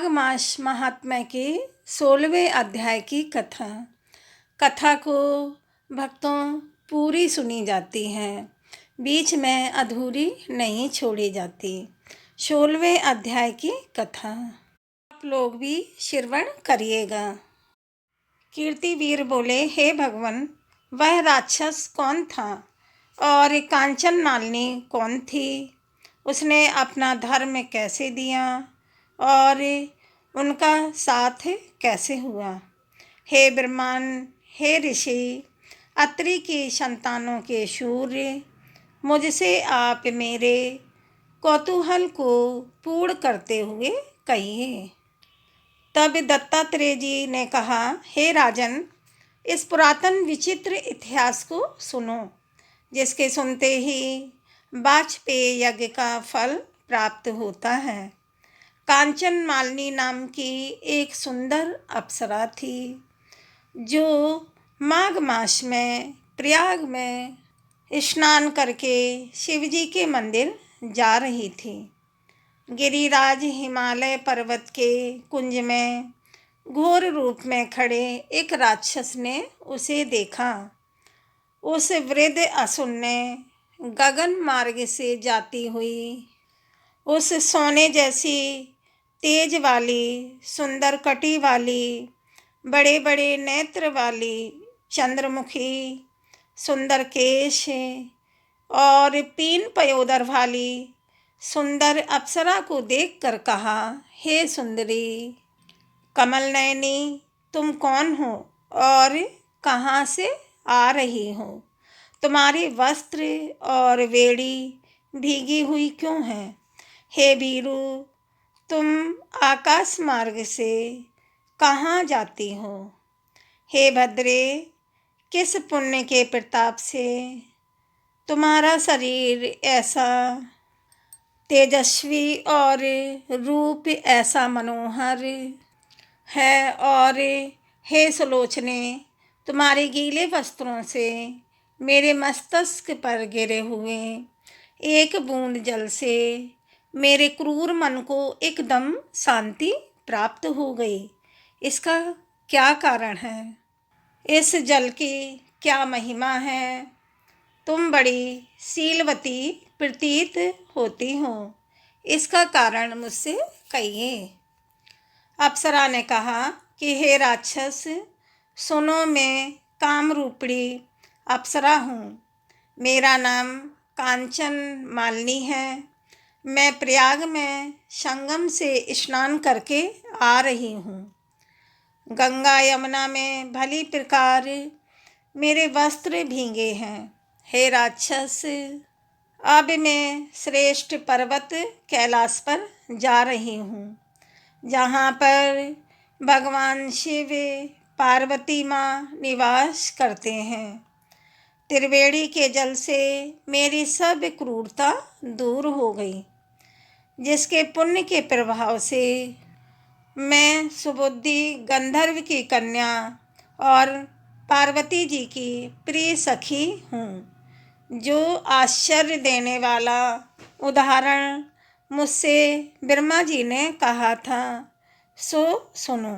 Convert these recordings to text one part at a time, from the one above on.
माघ मास महात्म्य के 16वें अध्याय की कथा। कथा को भक्तों पूरी सुनी जाती है, बीच में अधूरी नहीं छोड़ी जाती। 16वें अध्याय की कथा आप लोग भी श्रवण करिएगा। कीर्तिवीर बोले, हे भगवान, वह राक्षस कौन था और कांचन मालिनी कौन थी? उसने अपना धर्म कैसे दिया और उनका साथ कैसे हुआ? हे ब्रह्मांड, हे ऋषि, अत्रि की संतानों के सूर्य, मुझसे आप मेरे कौतूहल को पूर्ण करते हुए कहिए। तब दत्तात्रेय जी ने कहा, हे राजन, इस पुरातन विचित्र इतिहास को सुनो, जिसके सुनते ही वाजपेय यज्ञ का फल प्राप्त होता है। कांचन मालिनी नाम की एक सुंदर अप्सरा थी, जो माघ मास में प्रयाग में स्नान करके शिवजी के मंदिर जा रही थी। गिरिराज हिमालय पर्वत के कुंज में घोर रूप में खड़े एक राक्षस ने उसे देखा। उस वृद्ध असुर ने गगन मार्ग से जाती हुई उस सोने जैसी तेज वाली, सुंदर कटी वाली, बड़े बड़े नेत्र वाली, चंद्रमुखी, सुंदर केश और तीन पयोदर वाली सुंदर अप्सरा को देखकर कहा, हे सुंदरी, कमल नयनी, तुम कौन हो और कहाँ से आ रही हो? तुम्हारे वस्त्र और वेड़ी भीगी हुई क्यों है? हे वीरू, तुम आकाश मार्ग से कहाँ जाती हो? हे भद्रे, किस पुण्य के प्रताप से तुम्हारा शरीर ऐसा तेजस्वी और रूप ऐसा मनोहर है? और हे सुलोचने, तुम्हारे गीले वस्त्रों से मेरे मस्तक पर गिरे हुए एक बूंद जल से मेरे क्रूर मन को एकदम शांति प्राप्त हो गई। इसका क्या कारण है? इस जल की क्या महिमा है? तुम बड़ी शीलवती प्रतीत होती हो, इसका कारण मुझसे कहिए। अप्सरा ने कहा कि हे राक्षस, सुनो, मैं कामरूपिणी अप्सरा हूँ। मेरा नाम कांचन मालिनी है। मैं प्रयाग में संगम से स्नान करके आ रही हूँ। गंगा यमुना में भली प्रकार मेरे वस्त्र भीगे हैं। हे राक्षस, अब मैं श्रेष्ठ पर्वत कैलाश पर जा रही हूँ, जहाँ पर भगवान शिव पार्वती माँ निवास करते हैं। त्रिवेणी के जल से मेरी सब क्रूरता दूर हो गई, जिसके पुण्य के प्रभाव से मैं सुबुद्धि गंधर्व की कन्या और पार्वती जी की प्रिय सखी हूँ। जो आश्चर्य देने वाला उदाहरण मुझसे ब्रह्मा जी ने कहा था, सो सुनो।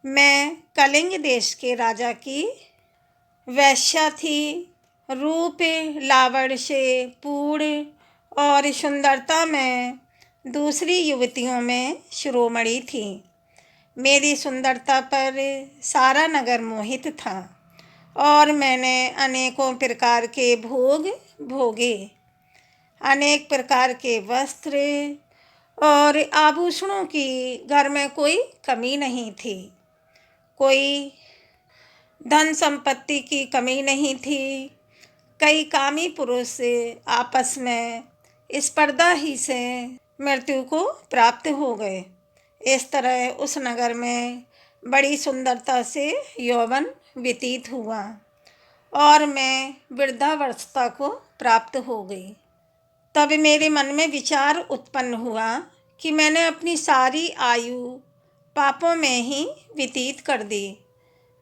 मैं कलिंग देश के राजा की वैश्या थी। रूप लावण्य से पूर्ण और सुंदरता में दूसरी युवतियों में शिरोमणि थी। मेरी सुंदरता पर सारा नगर मोहित था और मैंने अनेकों प्रकार के भोग भोगे। अनेक प्रकार के वस्त्र और आभूषणों की घर में कोई कमी नहीं थी। कोई धन संपत्ति की कमी नहीं थी। कई कामी पुरुष आपस में स्पर्धा ही से मृत्यु को प्राप्त हो गए। इस तरह उस नगर में बड़ी सुंदरता से यौवन व्यतीत हुआ और मैं वृद्धावस्था को प्राप्त हो गई। तब मेरे मन में विचार उत्पन्न हुआ कि मैंने अपनी सारी आयु पापों में ही व्यतीत कर दी।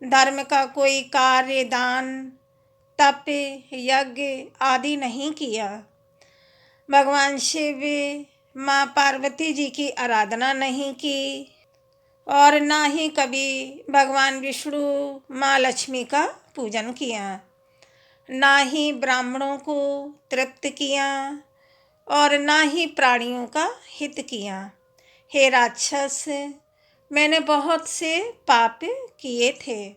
धर्म का कोई कार्य, दान, तप, यज्ञ आदि नहीं किया। भगवान शिव माँ पार्वती जी की आराधना नहीं की और ना ही कभी भगवान विष्णु माँ लक्ष्मी का पूजन किया, ना ही ब्राह्मणों को तृप्त किया और ना ही प्राणियों का हित किया। हे राक्षस, मैंने बहुत से पाप किए थे,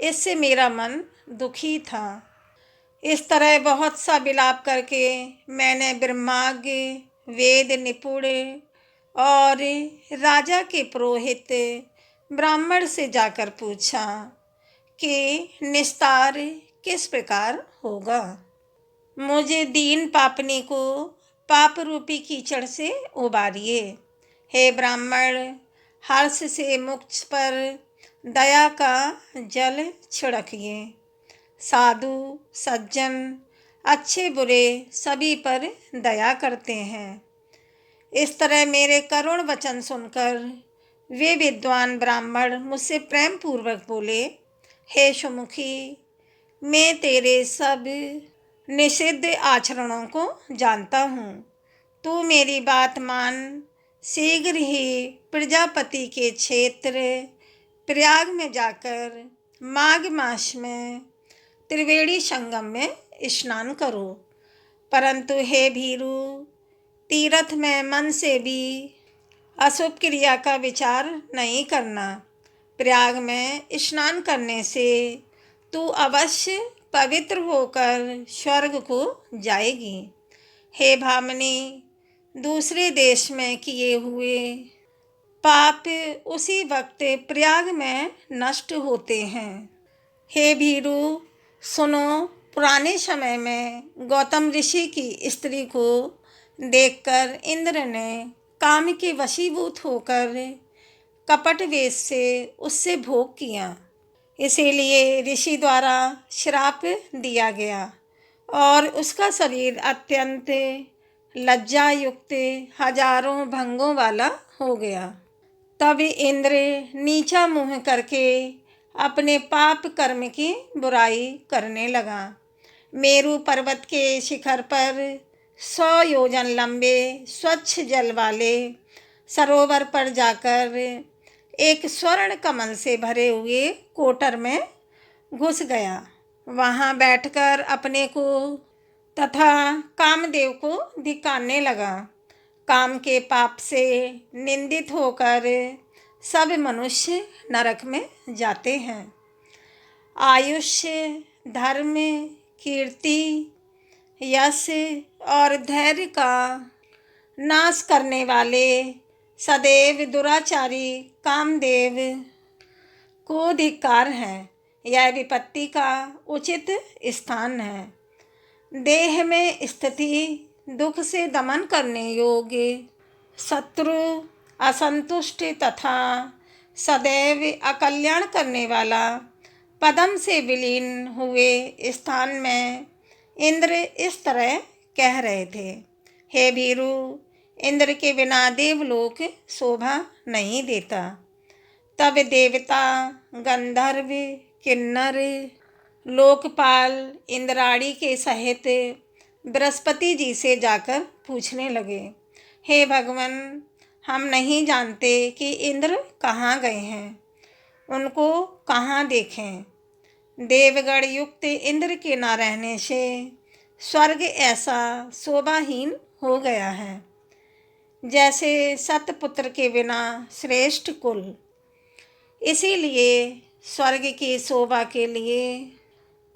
इससे मेरा मन दुखी था। इस तरह बहुत सा विलाप करके मैंने ब्रह्माज्ञ, वेद निपुण और राजा के पुरोहित ब्राह्मण से जाकर पूछा कि निस्तार किस प्रकार होगा। मुझे दीन पापनी को पाप रूपी कीचड़ से उबारिए। हे ब्राह्मण, हर्ष से मुझ पर दया का जल छिड़किए। साधु सज्जन अच्छे बुरे सभी पर दया करते हैं। इस तरह मेरे करुण वचन सुनकर वे विद्वान ब्राह्मण मुझसे प्रेम पूर्वक बोले, हे सुमुखी, मैं तेरे सब निषिद्ध आचरणों को जानता हूँ। तू मेरी बात मान शीघ्र ही प्रजापति के क्षेत्र प्रयाग में जाकर माघ मास में त्रिवेणी संगम में स्नान करो। परंतु हे भीरु, तीर्थ में मन से भी अशुभ क्रिया का विचार नहीं करना। प्रयाग में स्नान करने से तू अवश्य पवित्र होकर स्वर्ग को जाएगी। हे भामिनी, दूसरे देश में किए हुए पाप उसी वक्त प्रयाग में नष्ट होते हैं। हे भीरु, सुनो, पुराने समय में गौतम ऋषि की स्त्री को देखकर इंद्र ने काम के वशीभूत होकर कपट वेश से उससे भोग किया। इसीलिए ऋषि द्वारा श्राप दिया गया और उसका शरीर अत्यंत लज्जा युक्त हजारों भंगों वाला हो गया। तब इंद्र नीचा मुँह करके अपने पाप कर्म की बुराई करने लगा। मेरू पर्वत के शिखर पर 100 योजन लंबे स्वच्छ जल वाले सरोवर पर जाकर एक स्वर्ण कमल से भरे हुए कोटर में घुस गया। वहाँ बैठकर अपने को तथा कामदेव को धिक्कारने लगा। काम के पाप से निंदित होकर सब मनुष्य नरक में जाते हैं। आयुष्य, धर्म, कीर्ति, यश और धैर्य का नाश करने वाले सदैव दुराचारी कामदेव को धिक्कार है। यह विपत्ति का उचित स्थान है। देह में स्थिति दुख से दमन करने योग्य, शत्रु, असंतुष्ट तथा सदैव अकल्याण करने वाला पद्म से विलीन हुए स्थान में इंद्र इस तरह कह रहे थे, हे वीरु, इंद्र के बिना देवलोक शोभा नहीं देता। तब देवता, गंधर्व, किन्नर, लोकपाल इंद्राणी के सहित बृहस्पति जी से जाकर पूछने लगे, हे भगवान, हम नहीं जानते कि इंद्र कहाँ गए हैं, उनको कहाँ देखें। देवगण युक्त इंद्र के न रहने से स्वर्ग ऐसा शोभाहीन हो गया है जैसे सतपुत्र के बिना श्रेष्ठ कुल। इसीलिए स्वर्ग की शोभा के लिए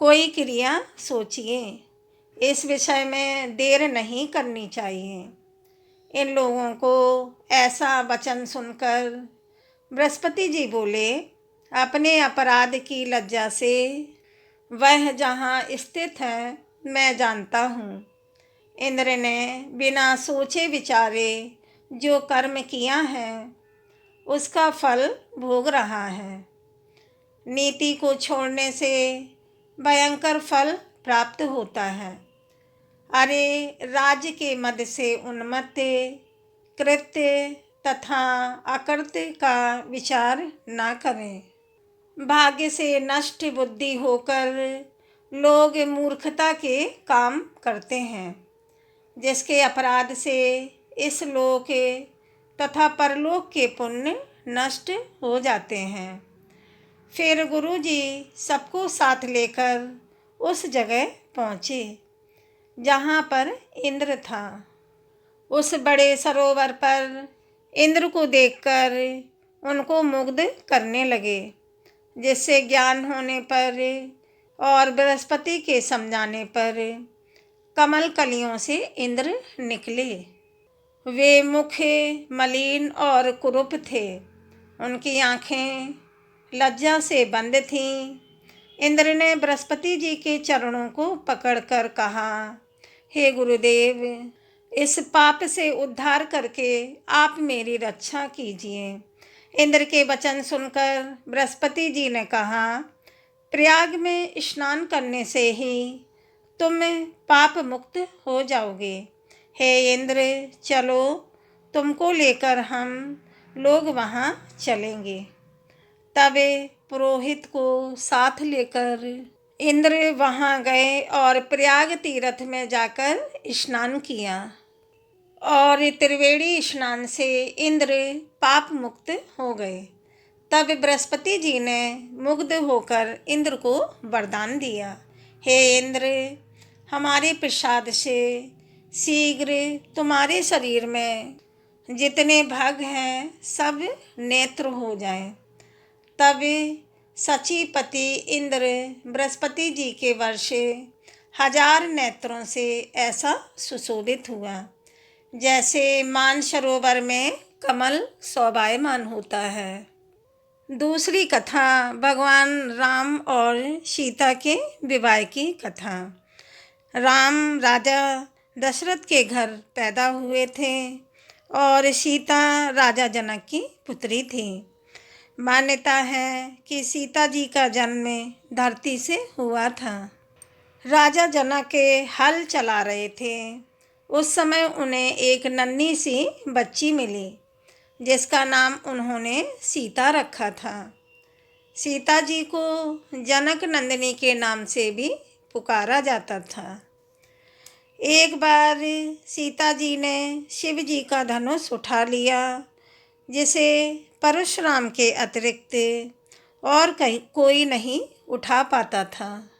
कोई क्रिया सोचिए। इस विषय में देर नहीं करनी चाहिए। इन लोगों को ऐसा वचन सुनकर बृहस्पति जी बोले, अपने अपराध की लज्जा से वह जहाँ स्थित है मैं जानता हूँ। इंद्र ने बिना सोचे विचारे जो कर्म किया है उसका फल भोग रहा है। नीति को छोड़ने से भयंकर फल प्राप्त होता है। अरे, राज्य के मद से उन्मत्त, कृत्य तथा अकृत्य का विचार न करें। भाग्य से नष्ट बुद्धि होकर लोग मूर्खता के काम करते हैं। जिसके अपराध से इस लोक तथा परलोक के पुण्य नष्ट हो जाते हैं। फिर गुरुजी सबको साथ लेकर उस जगह पहुँचे जहाँ पर इंद्र था। उस बड़े सरोवर पर इंद्र को देखकर उनको मुग्ध करने लगे, जिससे ज्ञान होने पर और बृहस्पति के समझाने पर कमल कलियों से इंद्र निकले। वे मुख मलिन और कुरूप थे, उनकी आँखें लज्जा से बंद थीं। इंद्र ने बृहस्पति जी के चरणों को पकड़कर कहा, हे गुरुदेव, इस पाप से उद्धार करके आप मेरी रक्षा कीजिए। इंद्र के वचन सुनकर बृहस्पति जी ने कहा, प्रयाग में स्नान करने से ही तुम पाप मुक्त हो जाओगे। हे इंद्र, चलो, तुमको लेकर हम लोग वहाँ चलेंगे। तब पुरोहित को साथ लेकर इंद्र वहाँ गए और प्रयाग तीर्थ में जाकर स्नान किया और त्रिवेणी स्नान से इंद्र पाप मुक्त हो गए। तब बृहस्पति जी ने मुग्ध होकर इंद्र को वरदान दिया, हे इंद्र, हमारे प्रसाद से शीघ्र तुम्हारे शरीर में जितने भाग हैं सब नेत्र हो जाएं। तब सचीपति इंद्र बृहस्पति जी के वर्ष 1000 नेत्रों से ऐसा सुशोभित हुआ जैसे मानसरोवर में कमल शोभायमान होता है। दूसरी कथा भगवान राम और सीता के विवाह की कथा। राम राजा दशरथ के घर पैदा हुए थे और सीता राजा जनक की पुत्री थी। मान्यता है कि सीता जी का जन्म धरती से हुआ था। राजा जनक हल चला रहे थे। उस समय उन्हें एक नन्ही सी बच्ची मिली जिसका नाम उन्होंने सीता रखा था। सीता जी को जनक नंदिनी के नाम से भी पुकारा जाता था। एक बार सीता जी ने शिव जी का धनुष उठा लिया, जिसे परशुराम के अतिरिक्त और कोई नहीं उठा पाता था।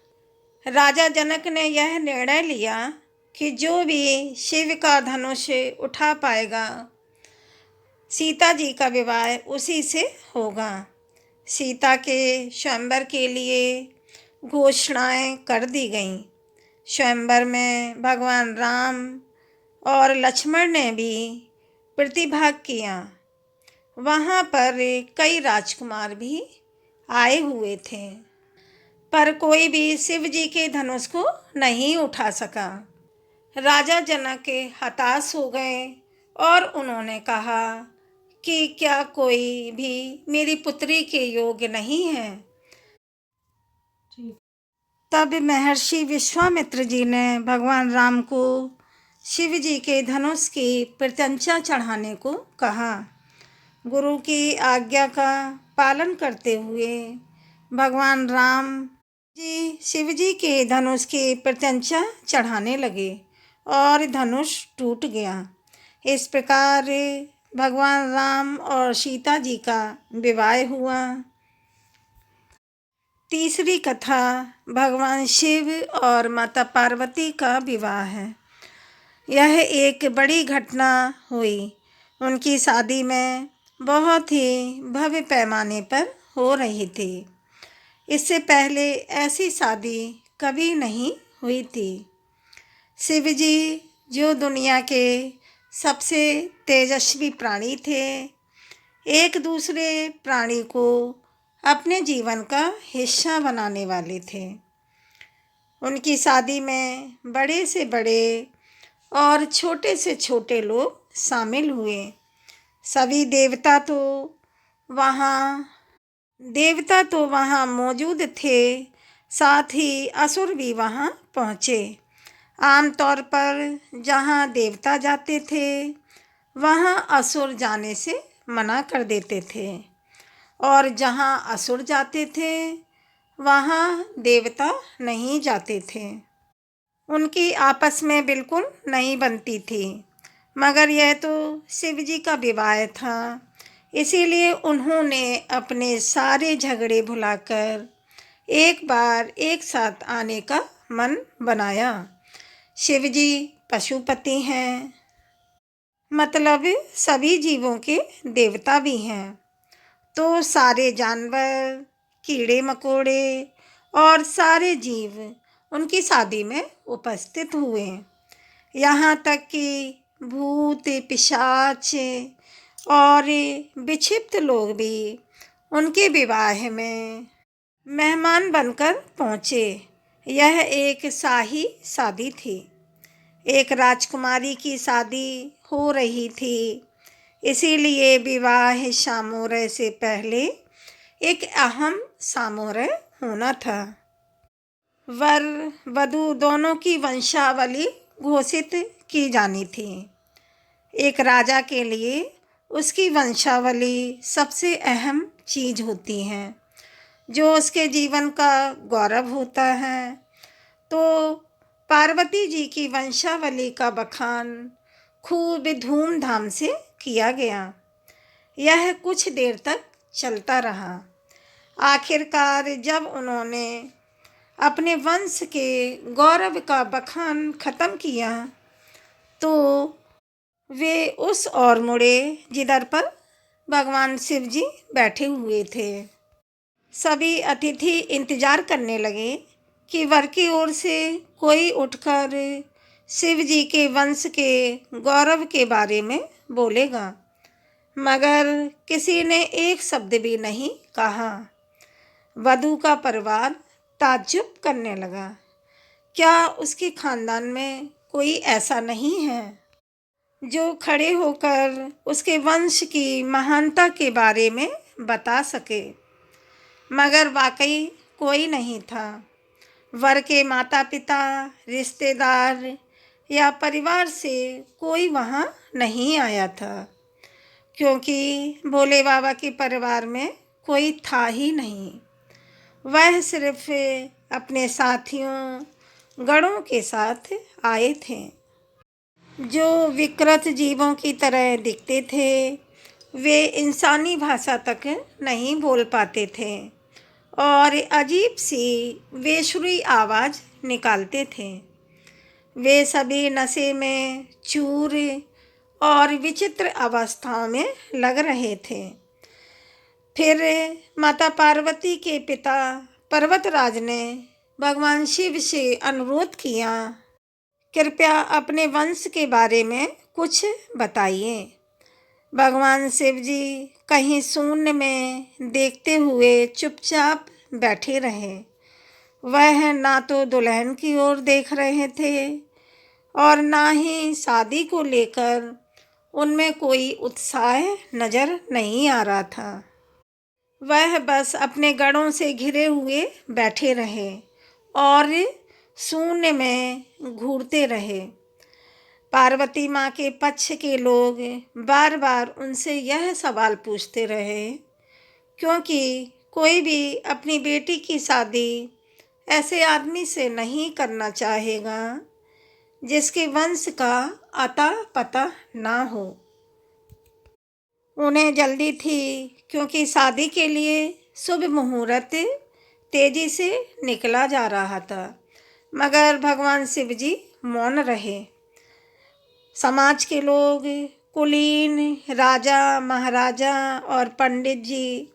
राजा जनक ने यह निर्णय लिया कि जो भी शिव का धनुष उठा पाएगा, सीता जी का विवाह उसी से होगा। सीता के स्वयंवर के लिए घोषणाएं कर दी गईं। स्वयंवर में भगवान राम और लक्ष्मण ने भी प्रतिभाग किया। वहाँ पर कई राजकुमार भी आए हुए थे, पर कोई भी शिव जी के धनुष को नहीं उठा सका। राजा जनक हताश हो गए और उन्होंने कहा कि क्या कोई भी मेरी पुत्री के योग्य नहीं है। तब महर्षि विश्वामित्र जी ने भगवान राम को शिव जी के धनुष की प्रत्यंचा चढ़ाने को कहा। गुरु की आज्ञा का पालन करते हुए भगवान राम जी शिव जी के धनुष की प्रत्यंचा चढ़ाने लगे और धनुष टूट गया। इस प्रकार भगवान राम और सीता जी का विवाह हुआ। तीसरी कथा भगवान शिव और माता पार्वती का विवाह है। यह एक बड़ी घटना हुई। उनकी शादी में बहुत ही भव्य पैमाने पर हो रही थी। इससे पहले ऐसी शादी कभी नहीं हुई थी। शिव जी जो दुनिया के सबसे तेजस्वी प्राणी थे, एक दूसरे प्राणी को अपने जीवन का हिस्सा बनाने वाले थे। उनकी शादी में बड़े से बड़े और छोटे से छोटे लोग शामिल हुए। सभी देवता तो वहाँ मौजूद थे, साथ ही असुर भी वहाँ पहुँचे। आमतौर पर जहाँ देवता जाते थे वहाँ असुर जाने से मना कर देते थे, और जहाँ असुर जाते थे वहाँ देवता नहीं जाते थे। उनकी आपस में बिल्कुल नहीं बनती थी। मगर यह तो शिव जी का विवाह था, इसीलिए उन्होंने अपने सारे झगड़े भुलाकर एक बार एक साथ आने का मन बनाया। शिव जी पशुपति हैं, मतलब सभी जीवों के देवता भी हैं। तो सारे जानवर, कीड़े मकोड़े और सारे जीव उनकी शादी में उपस्थित हुए। यहाँ तक कि भूत, पिशाच और विक्षिप्त लोग भी उनके विवाह में मेहमान बनकर पहुँचे। यह एक शाही शादी थी। एक राजकुमारी की शादी हो रही थी, इसीलिए विवाह समारोह से पहले एक अहम समारोह होना था। वर वधू दोनों की वंशावली घोषित की जानी थी। एक राजा के लिए उसकी वंशावली सबसे अहम चीज़ होती है, जो उसके जीवन का गौरव होता है। तो पार्वती जी की वंशावली का बखान खूब धूमधाम से किया गया। यह कुछ देर तक चलता रहा। आखिरकार जब उन्होंने अपने वंश के गौरव का बखान खत्म किया, तो वे उस ओर मुड़े जिधर पर भगवान शिव जी बैठे हुए थे। सभी अतिथि इंतजार करने लगे कि वर की ओर से कोई उठकर शिव जी के वंश के गौरव के बारे में बोलेगा, मगर किसी ने एक शब्द भी नहीं कहा। वधू का परिवार ताज्जुब करने लगा। क्या उसके खानदान में कोई ऐसा नहीं है जो खड़े होकर उसके वंश की महानता के बारे में बता सके? मगर वाकई कोई नहीं था। वर के माता पिता, रिश्तेदार या परिवार से कोई वहाँ नहीं आया था, क्योंकि भोले बाबा के परिवार में कोई था ही नहीं। वह सिर्फ अपने साथियों, गणों के साथ आए थे, जो विकृत जीवों की तरह दिखते थे। वे इंसानी भाषा तक नहीं बोल पाते थे और अजीब सी बेसुरी आवाज़ निकालते थे। वे सभी नशे में चूर और विचित्र अवस्थाओं में लग रहे थे। फिर माता पार्वती के पिता पर्वतराज ने भगवान शिव से अनुरोध किया, कृपया अपने वंश के बारे में कुछ बताइए। भगवान शिव जी कहीं शून्य में देखते हुए चुपचाप बैठे रहे। वह ना तो दुल्हन की ओर देख रहे थे और ना ही शादी को लेकर उनमें कोई उत्साह नज़र नहीं आ रहा था। वह बस अपने गणों से घिरे हुए बैठे रहे और शून्य में घूरते रहे। पार्वती माँ के पक्ष के लोग बार बार उनसे यह सवाल पूछते रहे, क्योंकि कोई भी अपनी बेटी की शादी ऐसे आदमी से नहीं करना चाहेगा जिसके वंश का अता पता ना हो। उन्हें जल्दी थी, क्योंकि शादी के लिए शुभ मुहूर्त तेजी से निकला जा रहा था। मगर भगवान शिव जी मौन रहे। समाज के लोग, कुलीन, राजा, महाराजा और पंडित जी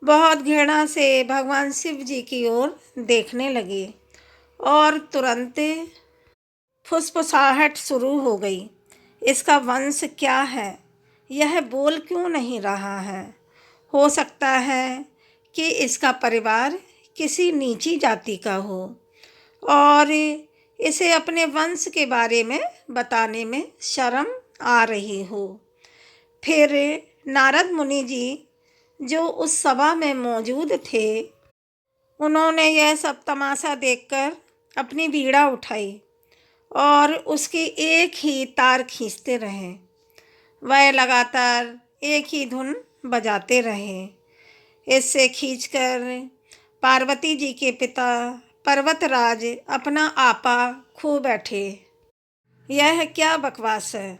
बहुत घृणा से भगवान शिव जी की ओर देखने लगे और तुरंत फुसफुसाहट शुरू हो गई। इसका वंश क्या है? यह बोल क्यों नहीं रहा है? हो सकता है कि इसका परिवार किसी नीची जाति का हो और इसे अपने वंश के बारे में बताने में शर्म आ रही हो। फिर नारद मुनि जी, जो उस सभा में मौजूद थे, उन्होंने यह सब तमाशा देखकर अपनी बीड़ा उठाई और उसकी एक ही तार खींचते रहे। वह लगातार एक ही धुन बजाते रहे। इससे खींचकर पार्वती जी के पिता पर्वतराज अपना आपा खो बैठे। यह क्या बकवास है?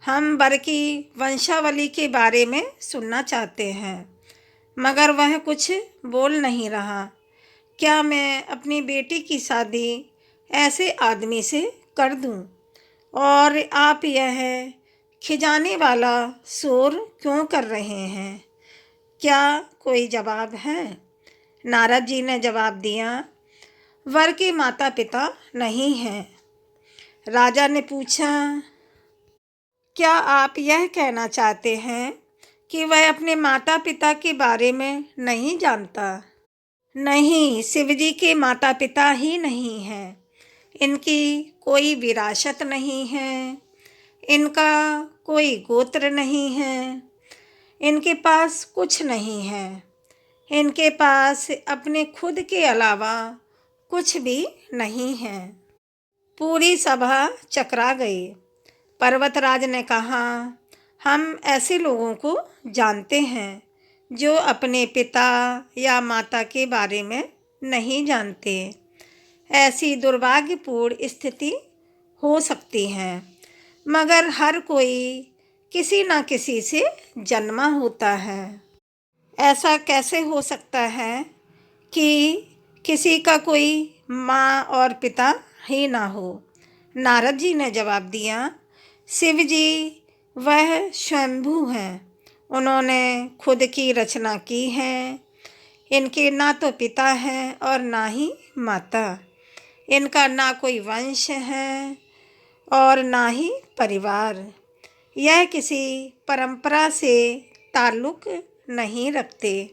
हम वर की वंशावली के बारे में सुनना चाहते हैं, मगर वह कुछ बोल नहीं रहा। क्या मैं अपनी बेटी की शादी ऐसे आदमी से कर दूं? और आप यह खिजाने वाला शोर क्यों कर रहे हैं? क्या कोई जवाब है? नारद जी ने जवाब दिया, वर के माता पिता नहीं हैं। राजा ने पूछा, क्या आप यह कहना चाहते हैं कि वह अपने माता पिता के बारे में नहीं जानता? नहीं, शिवजी के माता पिता ही नहीं हैं। इनकी कोई विरासत नहीं है, इनका कोई गोत्र नहीं है, इनके पास कुछ नहीं है। इनके पास अपने खुद के अलावा कुछ भी नहीं है। पूरी सभा चकरा गई। पर्वतराज ने कहा, हम ऐसे लोगों को जानते हैं जो अपने पिता या माता के बारे में नहीं जानते। ऐसी दुर्भाग्यपूर्ण स्थिति हो सकती है, मगर हर कोई किसी न किसी से जन्मा होता है। ऐसा कैसे हो सकता है कि किसी का कोई माँ और पिता ही ना हो? नारद जी ने जवाब दिया, शिव जी वह स्वयंभू हैं। उन्होंने खुद की रचना की है। इनके ना तो पिता हैं और ना ही माता। इनका ना कोई वंश है और ना ही परिवार। यह किसी परंपरा से ताल्लुक़ नहीं रखते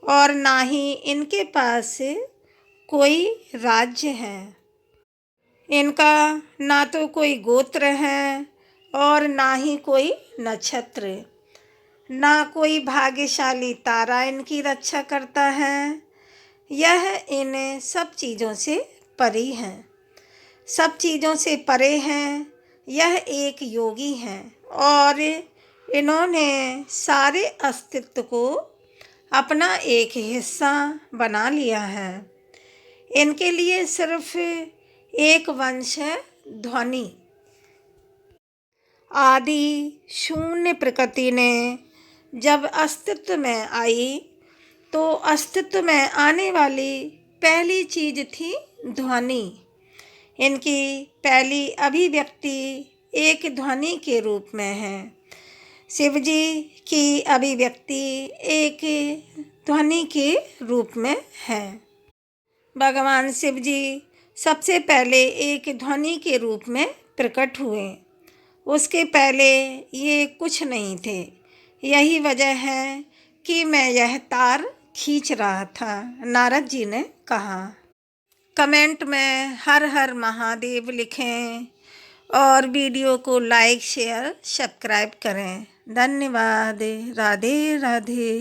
और ना ही इनके पास कोई राज्य है। इनका ना तो कोई गोत्र है और ना ही कोई नक्षत्र, ना कोई भाग्यशाली तारा इनकी रक्षा करता है। यह इन सब चीज़ों से परे हैं, सब चीज़ों से परे हैं। यह एक योगी हैं और इन्होंने सारे अस्तित्व को अपना एक हिस्सा बना लिया है। इनके लिए सिर्फ एक वंश है, ध्वनि। आदि शून्य प्रकृति ने जब अस्तित्व में आई तो अस्तित्व में आने वाली पहली चीज़ थी ध्वनि। इनकी पहली अभिव्यक्ति एक ध्वनि के रूप में है। शिवजी की अभिव्यक्ति एक ध्वनि के रूप में है। भगवान शिवजी सबसे पहले एक ध्वनि के रूप में प्रकट हुए। उसके पहले ये कुछ नहीं थे। यही वजह है कि मैं यह तार खींच रहा था, नारद जी ने कहा। कमेंट में हर हर महादेव लिखें और वीडियो को लाइक शेयर सब्सक्राइब करें। धन्यवाद। राधे राधे।